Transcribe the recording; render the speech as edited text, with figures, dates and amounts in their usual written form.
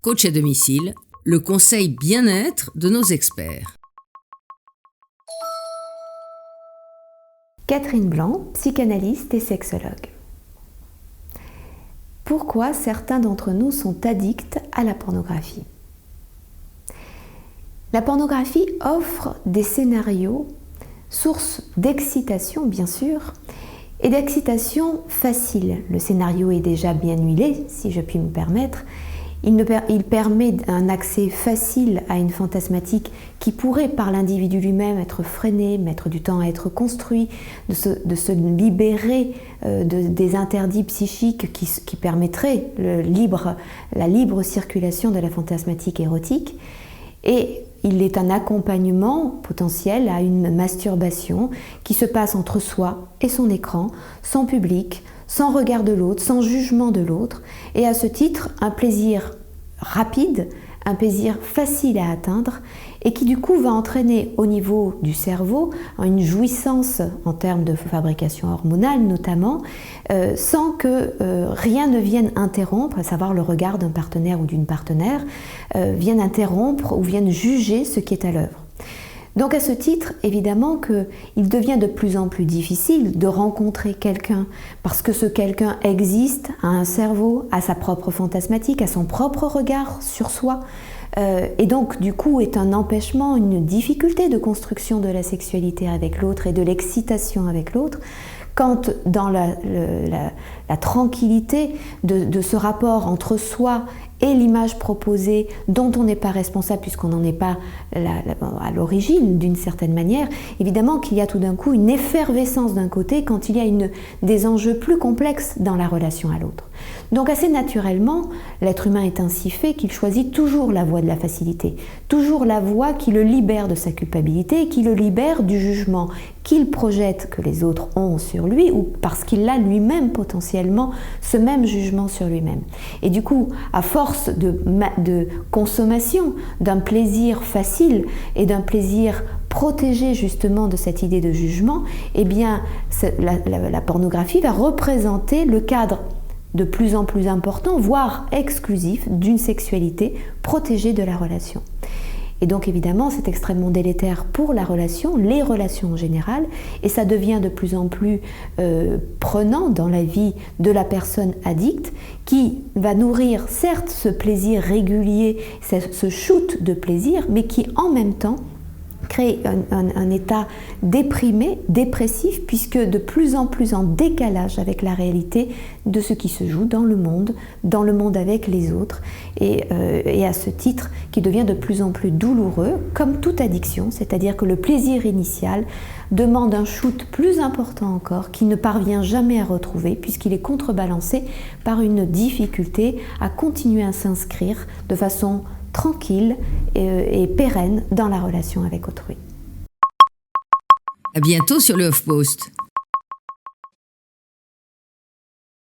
Coach à domicile, le conseil bien-être de nos experts. Catherine Blanc, psychanalyste et sexologue. Pourquoi certains d'entre nous sont addicts à la pornographie ? La pornographie offre des scénarios, source d'excitation bien sûr, et d'excitation facile. Le scénario est déjà bien huilé, si je puis me permettre. Il permet un accès facile à une fantasmatique qui pourrait par l'individu lui-même être freinée, mettre du temps à être construit, de se libérer des interdits psychiques qui permettraient la libre circulation de la fantasmatique érotique. Et il est un accompagnement potentiel à une masturbation qui se passe entre soi et son écran, sans public, sans regard de l'autre, sans jugement de l'autre, et à ce titre, un plaisir rapide, un plaisir facile à atteindre, et qui du coup va entraîner au niveau du cerveau une jouissance en termes de fabrication hormonale notamment, sans que rien ne vienne interrompre, à savoir le regard d'un partenaire ou d'une partenaire, vienne interrompre ou vienne juger ce qui est à l'œuvre. Donc à ce titre, évidemment qu'il devient de plus en plus difficile de rencontrer quelqu'un parce que ce quelqu'un existe, a un cerveau, a sa propre fantasmatique, a son propre regard sur soi et donc du coup est un empêchement, une difficulté de construction de la sexualité avec l'autre et de l'excitation avec l'autre. Quand dans la tranquillité de ce rapport entre soi et l'image proposée dont on n'est pas responsable puisqu'on n'en est pas à l'origine d'une certaine manière, évidemment qu'il y a tout d'un coup une effervescence d'un côté quand il y a des enjeux plus complexes dans la relation à l'autre. Donc assez naturellement, l'être humain est ainsi fait qu'il choisit toujours la voie de la facilité, toujours la voie qui le libère de sa culpabilité, qui le libère du jugement qu'il projette que les autres ont sur lui ou parce qu'il a lui-même potentiellement ce même jugement sur lui-même. Et du coup, à force de consommation d'un plaisir facile et d'un plaisir protégé justement de cette idée de jugement, eh bien la pornographie va représenter le cadre de plus en plus important, voire exclusif, d'une sexualité protégée de la relation. Et donc évidemment, c'est extrêmement délétère pour la relation, les relations en général, et ça devient de plus en plus prenant dans la vie de la personne addicte, qui va nourrir certes ce plaisir régulier, ce shoot de plaisir, mais qui en même temps crée un état déprimé, dépressif, puisque de plus en plus en décalage avec la réalité de ce qui se joue dans le monde avec les autres, et à ce titre qui devient de plus en plus douloureux, comme toute addiction, c'est-à-dire que le plaisir initial demande un shoot plus important encore, qui ne parvient jamais à retrouver, puisqu'il est contrebalancé par une difficulté à continuer à s'inscrire de façon tranquille et pérenne dans la relation avec autrui. À bientôt sur le HuffPost.